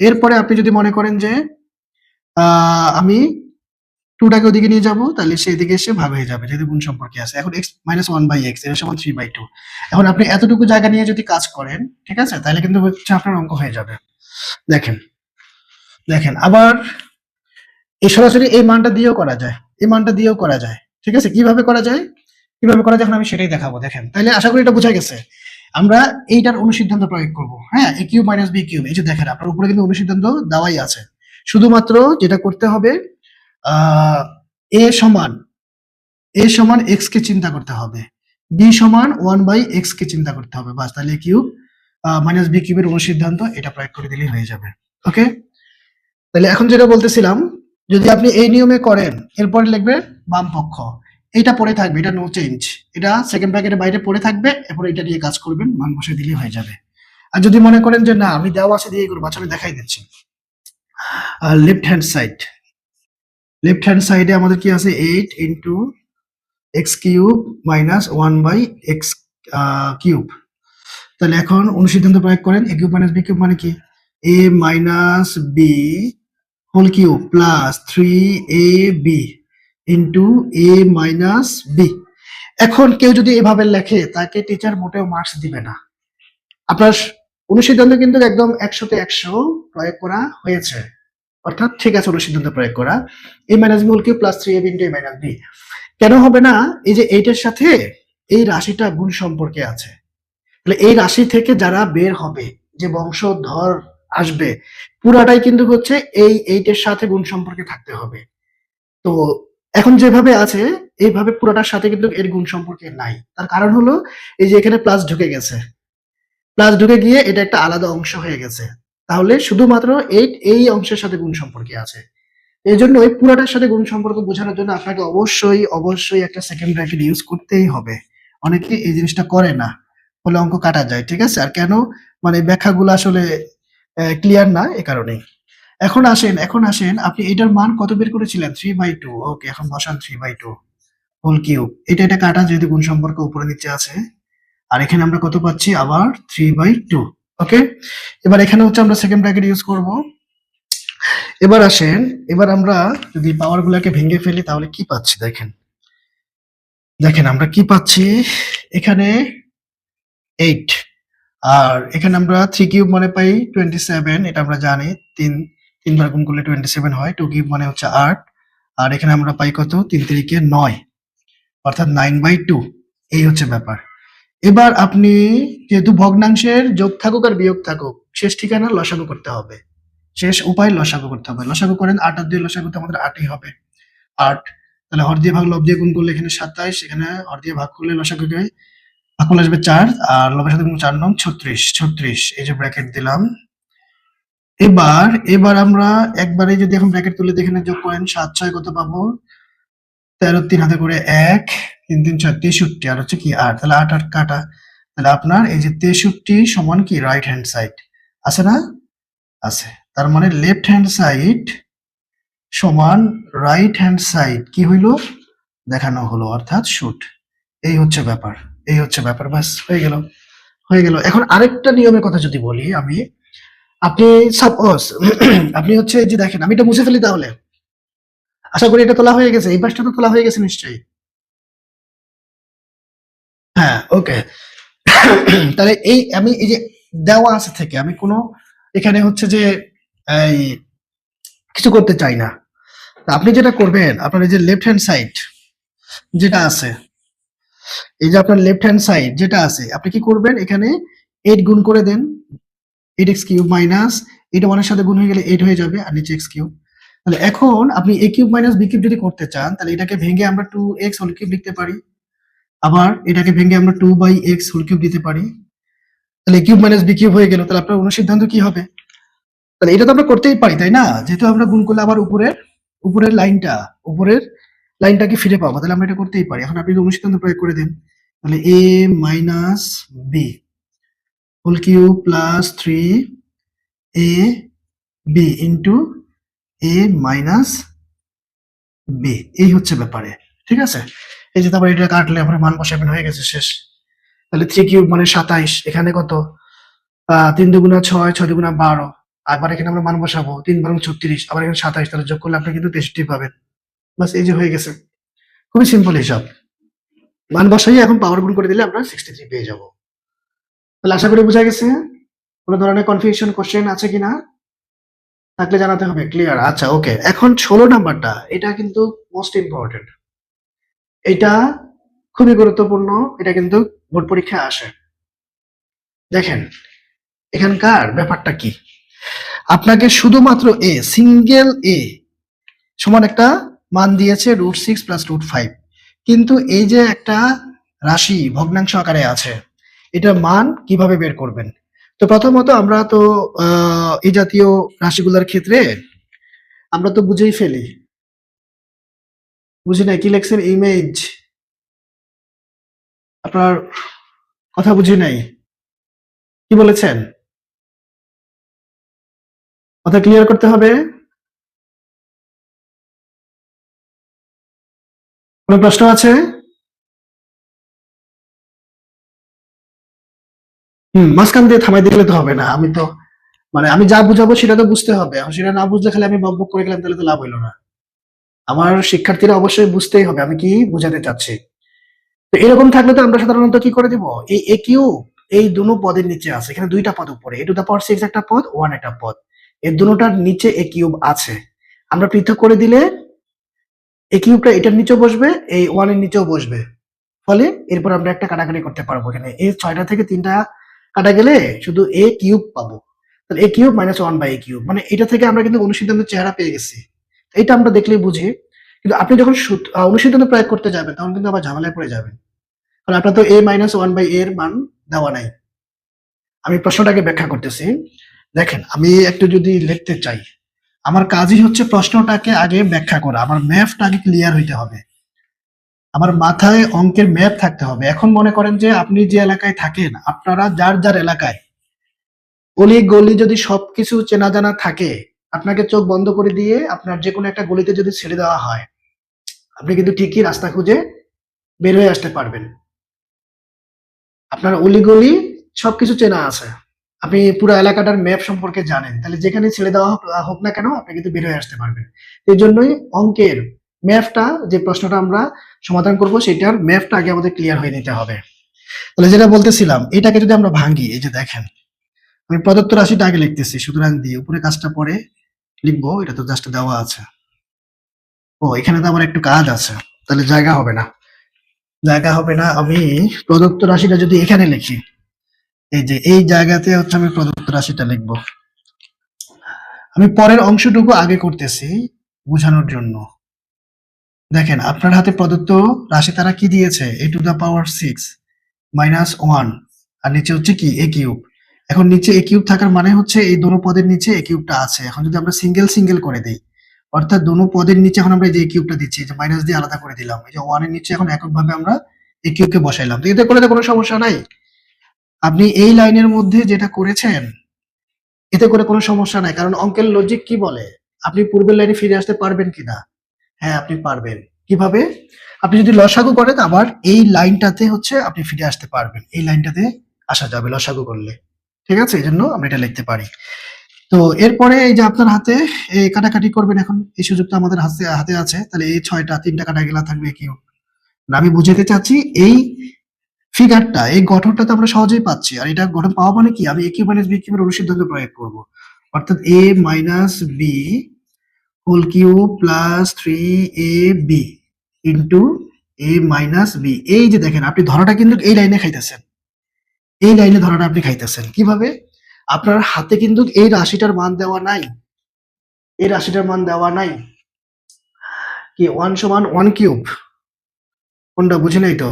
এরপরে আপনি যদি মনে করেন যে আমি 2 টাকে ওদিকে নিয়ে যাব, তাহলে সে এদিকে এসে ভাগ হয়ে যাবে, যেহেতু গুণ সম্পর্কে আছে। এখন x - 1/x এর সমান 3/2। এখন আপনি এতটুকু জায়গা নিয়ে যদি কাজ করেন, ঠিক আছে? তাহলে কিন্তু হচ্ছে আপনার অঙ্ক হয়ে যাবে। দেখেন, দেখেন আবার এই সরাসরি এই মানটা দিয়েও করা যায়, এই মানটা দিয়েও করা যায়, ঠিক আছে? কিভাবে করা যায়? কিভাবে করা যায় এখন আমি সেটাই দেখাবো। দেখেন, তাহলে আশা করি এটা বোঝা গেছে। আমরা এইটার অনুসিদ্ধান্ত প্রয়োগ করব। হ্যাঁ, a cube minus b cube, এই যে দেখেন আপনার উপরে কিন্তু অনুসিদ্ধান্ত দেওয়াই আছে। শুধুমাত্র যেটা করতে হবে, আহ a সমান x কে চিন্তা করতে হবে, b সমান 1/x কে চিন্তা করতে হবে, বাস। তাহলে a কিউব মাইনাস b কিউবের অনুসিদ্ধান্ত এটা প্রয়োগ করে দিলেই হয়ে যাবে। ওকে, তাহলে এখন যেটা বলতেছিলাম, যদি আপনি এই নিয়মে করেন, এরপরে লিখবে বাম পক্ষ, এটা পড়ে থাকবে, এটা নো চেঞ্জ, এটা সেকেন্ড ব্র্যাকেটের বাইরে পড়ে থাকবে, এরপর এটা দিয়ে কাজ করবেন, মান বসে দিলেই হয়ে যাবে। আর যদি মনে করেন যে না আমি দেওয়া আছে দিয়ে করবো, আচ্ছা আমি দেখাই দিচ্ছি। Left hand side, left hand সাইডে আমাদের কি আছে, 8 into X cube minus 1/x cube. তাহলে এখন অনুসিদ্ধান্ত প্রয়োগ করেন, a cube minus b cube মানে কি, a minus b whole cube plus 3ab into a minus b। এখন কেউ যদি এভাবে লেখে, তাকে টিচার মোটেও মার্কস দিবে না। আপনার অনুসিদ্ধান্ত কিন্তু একদম 100-তে 100 প্রয়োগ করা হয়েছে, অর্থাৎ ঠিক আছে অনুসিদ্ধান্ত প্রয়োগ করা। a minus b whole cube plus 3ab into a minus b কেন হবে না? এই যে 8 এর সাথে এই রাশিটা গুণ সম্পর্কে আছে, তাহলে এই রাশি থেকে যারা বের হবে, যে বংশধর আসবে, পুরাটাই কিন্তু হচ্ছে এই 8 এর সাথে গুণ সম্পর্কে থাকতে হবে। তো এখন যেভাবে আছে এইভাবে পুরাটার সাথে কিন্তু এর গুণ সম্পর্কে নাই। তার কারণ হলো এই যে এখানে প্লাস ঢুকে গেছে, প্লাস ঢুকে গিয়ে এটা একটা আলাদা অংশ হয়ে গেছে। তাহলে শুধুমাত্র 8 এই অংশের সাথে গুণ সম্পর্কে আছে। এজন্য ওই পুরাটার সাথে গুণ সম্পর্ক বোঝানোর জন্য আপনাকে অবশ্যই একটা সেকেন্ড ব্র্যাকেট ইউজ করতেই হবে। অনেকে এই জিনিসটা করে না, ফলে অঙ্ক কাটা যায়, ঠিক আছে? আর কেন, মানে ব্যাখ্যাগুলো আসলে ক্লিয়ার না, এ কারণেই। এখন আসেন আপনি এটার মান কত বের করেছিলেন, 3/2। ওকে, এখন বসান 3/2 হোল কিউব, এটা কাটা, যেহেতু গুণ সম্পর্ক উপরে নিচে আছে। আর এখানে আমরা কত পাচ্ছি, আবার 3/2। ওকে, এবার এখানে হচ্ছে আমরা সেকেন্ড ব্র্যাকেট ইউজ করব। এবার আসেন, এবার আমরা যদি পাওয়ার গুলাকে ভেঙে ফেলি তাহলে কি পাচ্ছি, দেখেন, দেখেন আমরা কি পাচ্ছি, এখানে 8, আর এখানে আমরা 3 কিউব মানে পাই 27, এটা আমরা জানি, 3 বার গুণ করলে 27 হয়, 2 কিউব মানে হচ্ছে 8, আর এখানে আমরা পাই কত, 3 3 কে 9, অর্থাৎ 9/2। এই হচ্ছে ব্যাপার। এবার আপনি যেহেতু ভগ্নাংশের যোগ থাকুক আর বিয়োগ থাকুক, শেষ ঠিকানা লসাগু করতে হবে, শেষ উপায় লসাগু করতে হবে। লসাগু করেন, 8 আর 2 লসাগু তো আমাদের 8ই হবে, 8। তাহলে হর দিয়ে ভাগ লব দিয়ে গুণ করলে এখানে 27, এখানে হর দিয়ে ভাগ করলে লসাগুকে ভাগফল আসবে 4, আর লবের সাথে গুণ 4 নং 36, এই যে ব্র্যাকেট দিলাম। এবার আমরা একবারে যদি এখন ব্র্যাকেট তুলে দিয়ে এখানে যোগ করেন, 7 6 কত পাবো, 13 3 হাতে করে 1 3 3 6 63, আর হচ্ছে কি 8, তাহলে 8 8 কাটা, তাহলে আপনার এই যে 63 সমান কি রাইট হ্যান্ড সাইড আছে না, আছে। তার মানে লেফট হ্যান্ড সাইড সমান রাইট হ্যান্ড সাইড কি হইলো, দেখানো হলো, অর্থাৎ শুট। এই হচ্ছে ব্যাপার, এই হচ্ছে ব্যাপার, বাস হয়ে গেল, হয়ে গেল। এখন আরেকটা নিয়মের কথা যদি বলি আমি, আপনি সাপোজ আপনি হচ্ছে এই যে দেখেন, আমি এটা মুছে ফেলি তাহলে, আশা করি এটা তোলা হয়ে গেছে, এই পাশটা তো তোলা হয়ে গেছে নিশ্চয়ই। হ্যাঁ, ওকে। তাহলে আমি এই যে দেওয়া আছে থেকে আমি কোনো এখানে হচ্ছে যে এই কিছু করতে চাই না। তা আপনি যেটা করবেন, আপনার এই যে লেফট হ্যান্ড সাইড যেটা আছে, এই যে আপনার লেফট হ্যান্ড সাইড যেটা আছে, আপনি কি করবেন, এখানে 8 গুণ করে দেন, 8x কিউব মাইনাস, এটা 1 এর সাথে গুণ হয়ে গেলে 8 হয়ে যাবে, আর নিচে x কিউব। তাহলে এখন আপনি a cube minus b cube যদি করতে চান, তাহলে এটাকে ভেঙে আমরা 2x হোল কিউব লিখতে পারি, আবার এটাকে ভেঙে আমরা 2/x হোল কিউব দিতে পারি। তাহলে a cube minus b cube হয়ে গেল। তাহলে আপনার অনুসিদ্ধান্ত কি হবে? তাহলে এটা তো আমরা করতেই পারি, তাই না? যেহেতু আমরা গুণ করলে আবার উপরের লাইনটাকে ফিরে পাবো, তাহলে আমরা এটা করতেই পারি। এখন আপনি অনুসিদ্ধান্ত প্রয়োগ করে দেন, তাহলে a minus b whole cube plus 3ab into a minus B, এই হচ্ছে ব্যাপারে। ঠিক আছে, এই যে তারপর এটা কাটলে আমার মান বসাবেন, হয়ে গেছে, শেষ। তাহলে 3 কিউব মানে 27, এখানে কত 3 দুগুণা 6, 6 দুগুণা 12, আবার এখানে আমরা মান বসাবো 3 বারং 36, আবার এখানে 27, তাহলে যোগ করলে আপনি কিন্তু 63 পাবেন। বাস, এই যে হয়ে গেছে, খুবই সিম্পল হিসাব। মান বসাই এখন পাওয়ার গুণ করে দিলে আমরা 63 পেয়ে যাব। তাহলে আশা করি বোঝা গেছে। কোনো ধরনের কনফিউশন কোশ্চেন আছে কিনা থাকলে জানাতে হবে। ক্লিয়ার? আচ্ছা, ওকে। এখন 16 নাম্বারটা, এটা কিন্তু মোস্ট ইম্পর্টেন্ট। এটা খুবই গুরুত্বপূর্ণ, এটা কিন্তু বোর্ড পরীক্ষায় আসে। দেখেন এখানকার ব্যাপারটা কি, আপনাকে শুধুমাত্র এ, সিঙ্গেল এ সমান একটা মান দিয়েছে √6 + √5, কিন্তু এই যে একটা রাশি ভগ্নাংশ আকারে আছে, এটার মান কিভাবে বের করবেন? তো প্রথমত আমরা তো এই জাতীয় রাশিগুলোর ক্ষেত্রে আমরা তো বুঝেই ফেলি। বুঝি নাই কি লেখছেন? ইমেজ, আপনার কথা বুঝি নাই, কি বলেছেন? কথা ক্লিয়ার করতে হবে। কোনো প্রশ্ন আছে? মাঝখান দিয়ে থামাই দিলে তো হবে না। আমি তো মানে আমি যা বুঝাবো সেটা তো বুঝতে হবে। এখন সেটা না বুঝলে খালি আমি বকবক করে গেলাম, তাহলে তো লাভ হইলো না। আমার শিক্ষার্থীরা অবশ্যই বুঝতেই হবে আমি কি বুঝাতে চাচ্ছি। তো এরকম থাকলে তো আমরা সাধারণত কি করে দিব, এই এ কিউ এই দুনো পদের নিচে আছে, এখানে দুইটা পদ উপরে, a⁴ একটা পদ, 1 একটা পদ, এর দুটোটার নিচে এ কিউব আছে। আমরা পৃথক করে দিলে এ কিউবটা এটার নিচেও বসবে, এই 1 এর নিচেও বসবে। ফলে এরপর আমরা একটা কাটাকাটি করতে পারবো। এখানে এই 6টা থেকে 3টা কাটা গেলে শুধু এ কিউব পাবো। তাহলে a cube minus 1 by a cube, মানে এটা থেকে আমরা কিন্তু অনুসিদ্ধান্তের চেহারা পেয়ে গেছি। এটা আমরা দেখলেই বুঝি। কিন্তু আপনি যখন অনুসিদ্ধান্ত প্রয়োগ করতে যাবেন তখন কিন্তু আবার ঝামেলায় পড়ে যাবেন। কারণ আপনার তো a মাইনাস 1 বাই এর মান দেওয়া নাই। আমি প্রশ্নটাকে ব্যাখ্যা করতেছি। দেখেন আমি একটু যদি লিখতে চাই, আমার কাজই হচ্ছে প্রশ্নটাকে আগে ব্যাখ্যা করা, আমার ম্যাথটা আগে ক্লিয়ার হইতে হবে, আমার মাথায় অঙ্কের ম্যাপ থাকতে হবে। এখন মনে করেন যে আপনি যে এলাকায় থাকেন, আপনারা যার যার এলাকায় অলি গলি যদি সবকিছু চেনা জানা থাকে, আপনাকে চোখ বন্ধ করে দিয়ে আপনার যে কোনো একটা গলিতে যদি ছেড়ে দেওয়া হয়, আপনি কিন্তু ঠিকই রাস্তা খুঁজে বের হয়ে আসতে পারবেন। আপনার অলি গলি সবকিছু চেনা আছে, আপনি পুরো এলাকাটার ম্যাপ সম্পর্কে জানেন, তাহলে যেখানে ছেড়ে দেওয়া হোক না কেন আপনি কিন্তু বের হয়ে আসতে পারবেন। এই জন্যই অঙ্কের ম্যাপটা, যে প্রশ্নটা আমরা সমাধান করব সেটার ম্যাপটা আগে আমাদের ক্লিয়ার হয়ে নিতে হবে। তাহলে যেটা বলতেছিলাম, এটাকে যদি আমরা ভাঙি, এই যে দেখেন আমি প্রদত্ত রাশিটা আগে লিখতেছি, সুতরাং দিয়ে উপরে কাজটা পরে লিখবো, এটা তো জাস্ট দেওয়া আছে। ও এখানে তো আমার একটু কাজ আছে, তাহলে জায়গা হবে না, জায়গা হবে না। আমি প্রদত্ত রাশিটা যদি এখানে লিখি, এই যে এই জায়গাতে হচ্ছে আমি প্রদত্ত রাশিটা লিখবো। আমি পরের অংশটুকু আগে করতেছি বোঝানোর জন্য। দেখেন আপনার হাতে প্রদত্ত রাশি তারা কি দিয়েছে, a⁴ মাইনাস 1, আর নিচে হচ্ছে কি এ কিউব। এখন নিচে এ কিউব থাকার মানে হচ্ছে এই দোনো পদের নিচে এ কিউবটা আছে। এখন যদি আমরা সিঙ্গেল সিঙ্গেল করে দিই, অর্থাৎ দোনো পদের নিচে এখন আমরা এই যে এ কিউবটা দিচ্ছি, যে মাইনাস দিয়ে আলাদা করে দিলাম, এই যে 1 এর নিচে এখন এককভাবে আমরা এ কিউবকে বসাইলাম, তো এতে করে তো কোনো সমস্যা নাই। আপনি এই লাইনের মধ্যে যেটা করেছেন এতে করে কোনো সমস্যা নাই, কারণ অঙ্কের লজিক কি বলে, আপনি পূর্বের লাইনে ফিরে আসতে পারবেন কিনা। হ্যাঁ আপনি পারবেন। কিভাবে? আপনি যদি লসাগু করেন আবার এই লাইনটাতে হচ্ছে আপনি ফিরে আসতে পারবেন, এই লাইনটাতে আসা যাবে লসাগু করলে। ঠিক আছে, এই জন্য আমরা এটা লিখতে পারি। তো এরপরে এই যে আপনার হাতে এই কাটাকাটি করবেন, এখন এই সুযোগটা আমাদের হাতে হাতে আছে। তাহলে এই 6টা 3টা কাটা গেলা থাকবে কি, আমি বুঝাতে চাচ্ছি এই ফিগারটা, এই গঠনটা তো আমরা সহজেই পাচ্ছি। আর এটা গঠন পাওয়া মানে কি, আমি a কিউব মাইনাস b কিউবের অনুসিদ্ধান্ত প্রয়োগ করব, অর্থাৎ a minus b whole cube plus 3ab into a minus b। এই যে দেখেন আপনি ধরাটা কিন্তু এই লাইনে খাইতেছেন, এই লাইনে ধরাটা আপনি খাইতেছেন কিভাবে, আপনার হাতে কিন্তু এই রাশিটার মান দেওয়া নাই, এই রাশিটার মান দেওয়া নাই। কি 1 সমান 1 কিউব, কোনটা বুঝে নাই তো?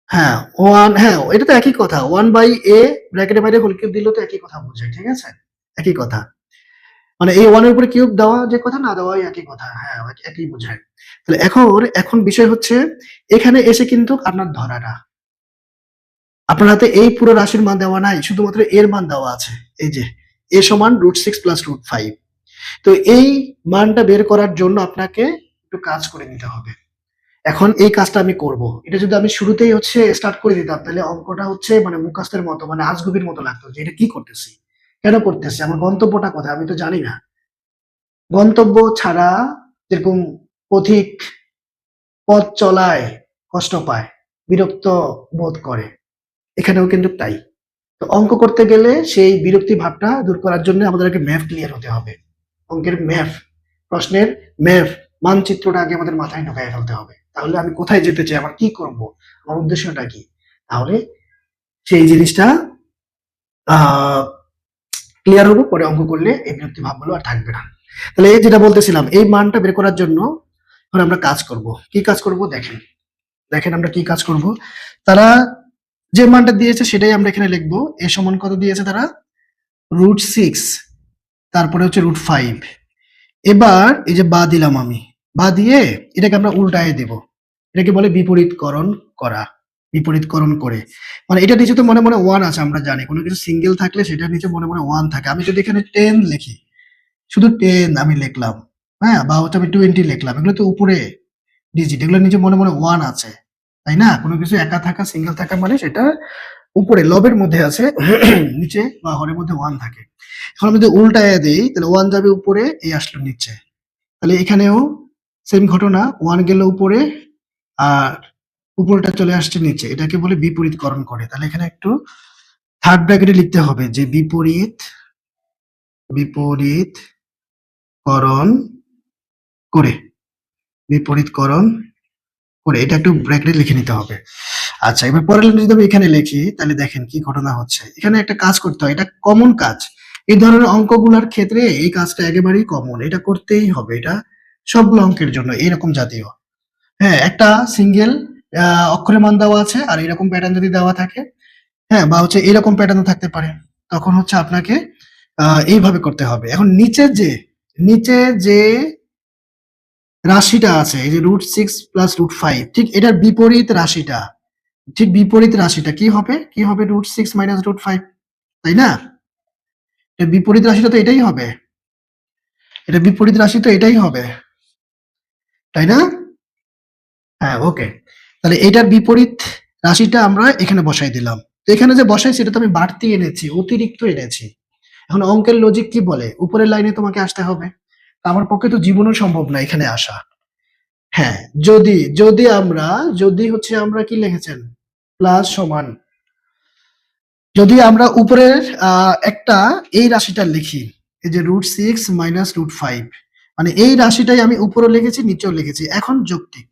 হ্যাঁ 1, হ্যাঁ এটা তো একই কথা, 1 বাই a ব্র্যাকেটের বাইরে হোল কিউব দিলেও তো একই কথা বোঝায়। ঠিক আছে, একই কথা, মানে এই 1 এর উপরে কিউব দেওয়া যে কথা, না দেওয়া একই কথা, হ্যাঁ একই বোঝায়। তাহলে এখন বিষয় হচ্ছে এখানে এসে কিন্তু আপনার ধরাটা, আপনার হাতে এই পুরো রাশির মান দেওয়া নাই, শুধুমাত্র এর মান দেওয়া আছে। এই যে a সমান √6 + √5, তো এই মানটা বের করার জন্য আপনাকে একটু কাজ করে নিতে হবে। এখন এই কাজটা আমি করব। এটা যদি আমি শুরুতেই হচ্ছে স্টার্ট করে দিতাম তাহলে অঙ্কটা হচ্ছে মানে মুখস্থের মতো মানে আজগুবির মতো লাগতো যে এটা কি করতেছি, কেন করতেছি, আমার গন্তব্যটা কোথায় আমি তো জানি না। গন্তব্য ছাড়া যেরকম পথিক পথ চলায় কষ্ট পায়, বিরক্ত বোধ করে, এখানেও কিন্তু তাই। তো অঙ্ক করতে গেলে সেই বিরক্তি ভাবটা দূর করার জন্য আমাদেরকে ম্যাপ ক্লিয়ার হতে হবে। অঙ্কের ম্যাপ, প্রশ্নের ম্যাপ, মানচিত্রটা আগে আমাদের মাথায় ঢুকাই ফেলতে হবে। তাহলে আমি কোথায় যেতে চাই, আমার কি করব, আমার উদ্দেশ্যটা কি, তাহলে সেই জিনিসটা ক্লিয়ার হবো, পরে অঙ্ক করলে এই বিরক্তি ভাবগুলো আর থাকবে না। তাহলে এই যেটা বলতেছিলাম, এই মানটা বের করার জন্য এখন আমরা কাজ করব। কি কাজ করব দেখেন, দেখেন আমরা কি কাজ করব। তারা যে মানটা দিয়েছে সেটাই আমরা এখানে লিখবো। এ সমান কত দিয়েছে তারা, √6, তারপরে হচ্ছে √5। এবার এই যে বা দিলাম আমি, বা দিয়ে এটাকে আমরা উল্টায় দেব। এটাকে বলে বিপরীতকরণ করা, বিপরীতকরণ করে। মানে এটা নিচে তো মনে মনে 1 আছে, আমরা জানি কোনো কিছু সিঙ্গেল থাকলে সেটার নিচে মনে মনে 1 থাকে। আমি যদি এখানে 10 লিখি, শুধু 10 আমি লিখলাম, হ্যাঁ, বা হচ্ছে আমি 20 লিখলাম, এগুলো তো উপরে ডিজিট, এগুলোর নিচে মনে মনে 1 আছে, তাই না? কোনো কিছু একা থাকা, সিঙ্গেল থাকা মানে সেটা উপরে লবের মধ্যে আছে, নিচে বা হরের মধ্যে 1 থাকে। এখন আমি যদি উল্টায় দেই তাহলে 1 যাবে উপরে, এই আসলো নিচে। তাহলে এখানেও সেম ঘটনা, 1 গেল উপরে আর উপরটা চলে আসছে নিচে। এটাকে বলে বিপরীতকরণ করে। তাহলে এখানে একটু থার্ড ব্র্যাকেটে লিখতে হবে যে বিপরীতকরণ করে, বিপরীতকরণ করে, এটা একটু ব্র্যাকেটে লিখে নিতে হবে। আচ্ছা, এবার পরের লাইনে যদি আমি এখানে লিখি তাহলে দেখেন কি ঘটনা হচ্ছে। এখানে একটা কাজ করতে হয়, এটা কমন কাজ। এই ধরনের অঙ্কগুলোর ক্ষেত্রে এই কাজটা একেবারেই কমন, এটা করতেই হবে। এটা সবগুলো অঙ্কের জন্য এরকম জাতীয়। হ্যাঁ, একটা সিঙ্গেল অক্ষরের মান দেওয়া আছে আর এরকম প্যাটার্ন যদি দেওয়া থাকে, হ্যাঁ, বা হচ্ছে এরকম প্যাটার্ন থাকতে পারে, তখন হচ্ছে আপনাকে এইভাবে করতে হবে। এখন নিচে যে রাশিটা আছে, এই যে √6 + √5, ঠিক এটার বিপরীত রাশিটা, ঠিক বিপরীত রাশিটা কি হবে, কি হবে, √6 - √5, তাই না? এর বিপরীত রাশিটা তো এটাই হবে, এটা বিপরীত রাশি তো এটাই হবে, তাই না? হ্যাঁ, ওকে। তাহলে এটার বিপরীত রাশিটা আমরা এখানে বসাই দিলাম। তো এখানে যে বসাই সেটা তো আমি বাড়তি এনেছি, অতিরিক্ত এনেছি। এখন অঙ্কের লজিক কি বলে, উপরের লাইনে তোমাকে আসতে হবে। আমার পক্ষে তো জীবনেও সম্ভব না এখানে আসা। হ্যাঁ, যদি হচ্ছে আমরা কি লিখেছেন, প্লাস সমান, যদি আমরা উপরের একটা এই রাশিটা লিখি, এই যে √6 - √5, মানে এই রাশিটাই আমি উপরেও লিখেছি নিচেও লিখেছি। এখন যৌক্তিক,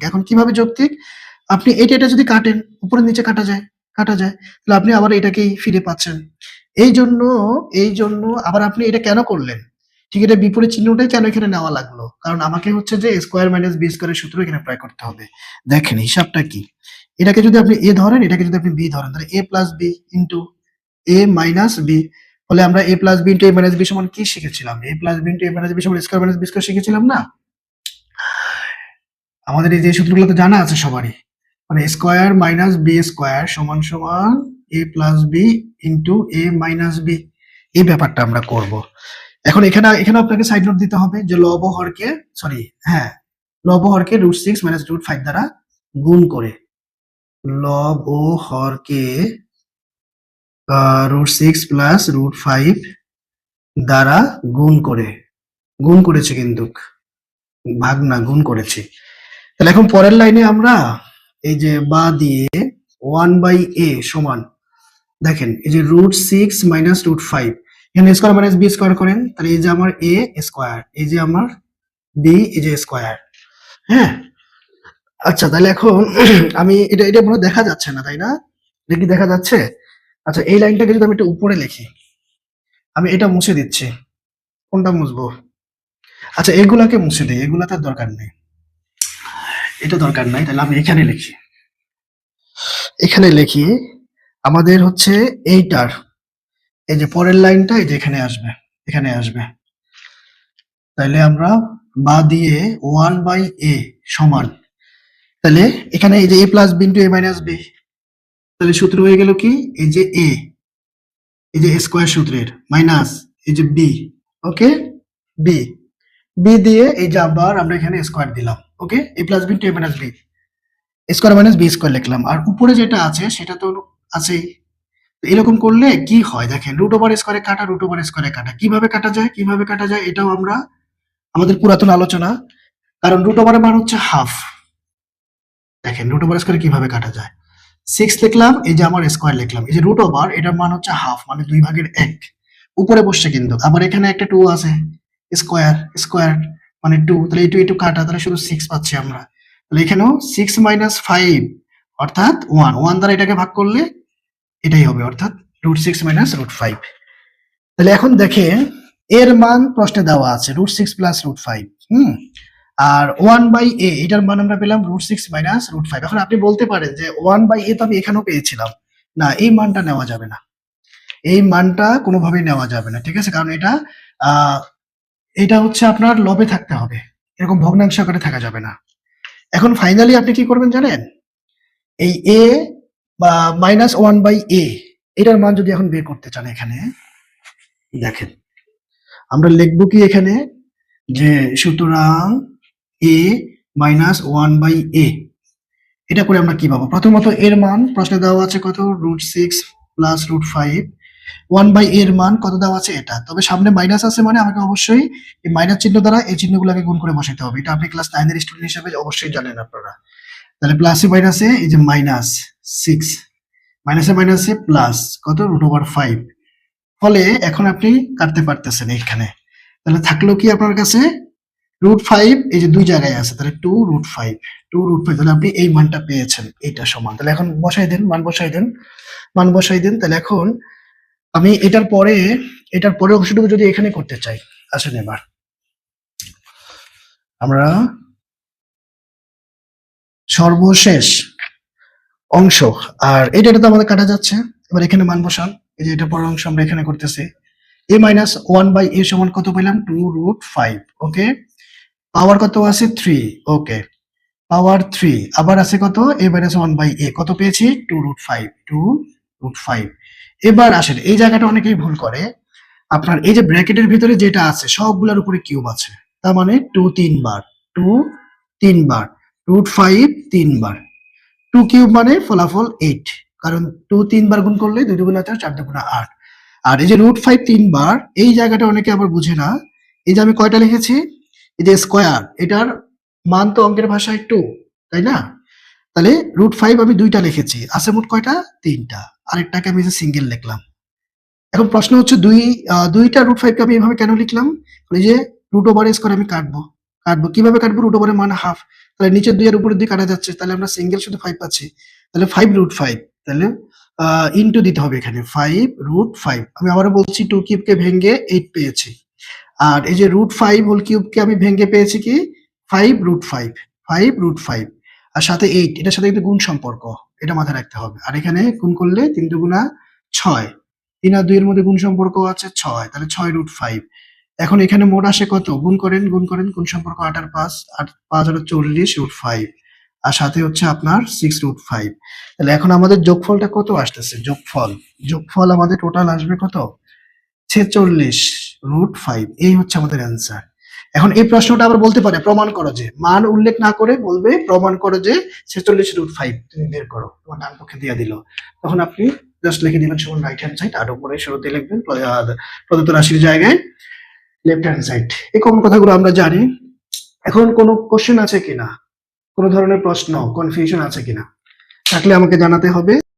এখন কিভাবে যৌক্তিক, আপনি এটা যদি কাটেন, উপরে নিচে কাটা যায়, তাহলে আপনি আবার এটাকেই ফিরে পাচ্ছেন। এই জন্য আবার আপনি এটা কেন করলেন, ঠিক এটা বিপরীত চিহ্নটাই কেন এখানে নেওয়া লাগলো, কারণ আমাকে হচ্ছে যে স্কোয়ার মাইনাস বি স্কোয়ারের সূত্র এখানে প্রয়োগ করতে হবে। দেখেন হিসাবটা কি, এটাকে যদি আপনি এ ধরেন, এটাকে যদি আপনি বি ধরেন, তাহলে a plus B into a minus B, ফলে আমরা a plus B into a minus B সমান কি শিখেছিলাম, a plus B into a minus B সমান স্কোয়ার মাইনাস বি স্কোয়ার শিখেছিলাম না? আমাদের এই যে সূত্রগুলো তো জানা আছে সবারই, মানে স্কোয়ার মাইনাস বি স্কোয়ার সমান সমান a plus B into a minus B, এই ব্যাপারটা আমরা করব। এখন এখানে আপনাকে সাইড নোট দিতে হবে যে লব ও হরকে, সরি, হ্যাঁ, লব ও হরকে √6 - √5 দ্বারা গুণ করে, লব ও হরকে √6 + √5 দ্বারা গুণ করেছি, কিন্তু ভাগ না, গুণ করেছি। তাহলে এখন পরের লাইনে আমরা এই যে বা দিয়ে 1/a সমান, দেখেন এই যে √6 - √5, এখানে স্কোয়ার মাইনাস বি স্কোয়ার করেন, তাহলে এই যে আমার a স্কোয়ার, এই যে আমার b, এই যে স্কোয়ার, হ্যাঁ। আচ্ছা, তাহলে এখন আমি এটা মনে হয় দেখা যাচ্ছে না, তাই না? এটা কি দেখা যাচ্ছে? আচ্ছা, এই লাইনটাকে যদি আমি একটু উপরে লিখি, আমি এটা মুছে দিচ্ছি। কোনটা মুছবো? আচ্ছা, এগুলাকে মুছে দিই, এগুলা তার দরকার নেই, এটা দরকার নাই। তাহলে আমি এখানে লিখি আমাদের হচ্ছে এইটার, এই যে পরের লাইনটা এই যে এখানে আসবে। তাহলে আমরা বা দিয়ে 1/a সমান, তাহলে এখানে এই যে a plus B into a minus B, তাহলে সূত্র হয়ে গেল কি, এই যে a, এই যে স্কোয়ার সূত্রের মাইনাস এই যে বি, ওকে। বি, বি দিয়ে এই যে আবার আমরা এখানে স্কোয়ার দিলাম। Okay, a plus b to a minus B, square minus B square লিখলাম। আর উপরে যেটা আছে সেটা তো আছেই। তো এরকম করলে কি হয় দেখেন, রুট ওভার স্কোয়ারে কাটা, রুট ওভার স্কোয়ারে কাটা, কিভাবে কাটা যায়, কিভাবে কাটা যায় এটাও আমরা আমাদের পুরাতন আলোচনা। কারণ রুট ওভারের মান হচ্ছে হাফ। দেখেন রুট ওভার স্কোয়ারে কিভাবে কাটা যায়, 6 লিখলাম, এই যে আমার স্কোয়ার লিখলাম, এই যে রুট ওভার এটার মান হচ্ছে হাফ, মানে 2/1 উপরে বসছে। কিন্তু আবার এখানে একটা 2 আছে, স্কোয়ার স্কোয়ার মানে 2, তাহলে এই 2 একটু কাটা, তাহলে শুধু 6 পাচ্ছি আমরা। তাহলে এখানেও 6 - 5 অর্থাৎ 1 দ্বারা এটাকে ভাগ করলে এটাই হবে, অর্থাৎ √6 - √5। তাহলে এখন দেখেন এর মান প্রশ্নে দেওয়া আছে √6 + √5। আর 1/a এটার মান আমরা পেলাম √6 - √5। এখন আপনি বলতে পারেন যে 1/a তো আমি এখানেও পেয়েছিলাম। না, এই মানটা নেওয়া যাবে না, এই মানটা কোনোভাবেই নেওয়া যাবে না, ঠিক আছে? কারণ এটা হচ্ছে আপনার লবে থাকতে হবে, এরকম ভগ্নাংশ আকারে থাকা যাবে না। এখন ফাইনালি আপনি কি করবেন জানেন, এই a বা -1/a এটার মান যদি এখন বের করতে চান, এখানে দেখেন আমরা লিখবো কি এখানে, যে সুতরাং a -1/a এটা করে আমরা কি পাবো? প্রথমত এর মান প্রশ্নে দেওয়া আছে কত, √6 + √5। 1/a এর মান কত দেওয়া আছে এটা, তবে সামনে মাইনাস আছে মানে আমাকে অবশ্যই এই মাইনাস চিহ্ন দ্বারা এই চিহ্নগুলোকে গুণ করে বসাতে হবে। এটা আপনি ক্লাস 9 এর স্টুডেন্ট হিসেবে অবশ্যই জানেন আপনারা। তাহলে প্লাসে মাইনাসে এই যে -6, মাইনাসে মাইনাসে প্লাস কত, √5। ফলে এখন আপনি কাটতে পারতেছেন এইখানে। তাহলে থাকলো কি আপনার কাছে, √5 এই যে 2 জায়গায় আছে, তাহলে 2√5, 2√5, তাহলে আপনি এই মানটা পেয়েছেন, এইটা সমান। তাহলে এখন বসাই দেন, মান বসাই দেন, মান বসাই দেন। তাহলে এখন আমি এটার পরে অংশটুকু যদি এখানে করতে চাই, আসেন এবার আমরা সর্বশেষ অংশ, আর এটা তো আমাদের কাটা যাচ্ছে। এবার এখানে মান বসান, এই যে এটা পরের অংশ আমরা এখানে করতেছি। a - 1/a সমান কত পেলাম, 2√5। ওকে, পাওয়ার কত আছে, 3। ওকে, পাওয়ার 3, আবার আছে কত, a - 1/a কত পেয়েছি, 2√5, 2√5। এবার আসেন এই জায়গাটা অনেকেই ভুল করে, আপনার এই যে ব্র্যাকেটের ভিতরে যেটা আছে সবগুলোর উপরে কিউব আছে, তার মানে 2 3 বার, 2 3 বার, √5 3 বার, 2 কিউব মানে ফলাফল 8, কারণ 2 3 বার গুণ করলে 2 2 4 4 2 8। আর এই যে √5 3 বার, এই জায়গাটা অনেকে আবার বুঝে না। এই যে আমি কয়টা লিখেছি, এই যে স্কয়ার, এটার মান তো অঙ্কের ভাষায় 2, তাই না? তাহলে √5 আমি 2টা লিখেছি, আছে মোট কয়টা, 3টা, আরেকটাকে আমি যে সিঙ্গেল লিখলাম। এখন প্রশ্ন হচ্ছে দুইটা √5 কে আমি এভাবে কেন লিখলাম, ওই যে রুট ওভার স্কয়ার আমি কাটবো, কিভাবে কাটবো, রুট ওভারের মান হাফ, তাহলে নিচের 2 এর উপরের 2 কাটা যাচ্ছে, তাহলে আমরা সিঙ্গেল শুধু 5 পাচ্ছি, তাহলে 5√5, তাহলে ইনটু দিতে হবে এখানে 5√5। আমি আবারও বলছি 2 কিউবকে ভেঙে 8 পেয়েছি, আর এই যে √5 হোল কিউবকে আমি ভেঙে পেয়েছি কি 5√5, 5√5, আর সাথে 8, এটার সাথে কিন্তু গুণ সম্পর্ক, এটা মাথায় রাখতে হবে। আর এখানে গুণ করলে 3 দুগুণা 6, 3 আর 2 এর মধ্যে গুণ সম্পর্ক আছে 6, তাহলে 6√5। এখন এখানে মোট আসে কত, গুণ করেন, গুণ সম্পর্ক 8 আর 5, 8 5 আর 40√5, আর সাথে হচ্ছে আপনার 6√5। তাহলে এখন আমাদের যোগফলটা কত আসতেছে, যোগফল আমাদের টোটাল আসবে কত, 46√5। এই হচ্ছে আমাদের অ্যান্সার। এখন এই প্রশ্নটা আবার বলতে পারে প্রমাণ করো, যে মান উল্লেখ না করে বলবে প্রমাণ করো যে 46√5 তুমি বের করো, তোমার ডান পক্ষে দিয়ে দিল। তখন আপনি জাস্ট লিখে দিবেন সমান রাইট হ্যান্ড সাইড, আর উপরে শুরুতে লিখবেন প্রদত্ত রাশির জায়গায় লেফট হ্যান্ড সাইড। এই কমন কথাগুলো আমরা জানি। এখন কোনো কোশ্চেন আছে কিনা, কোনো ধরনের প্রশ্ন, কনফিউশন আছে কিনা, থাকলে আমাকে জানাতে হবে।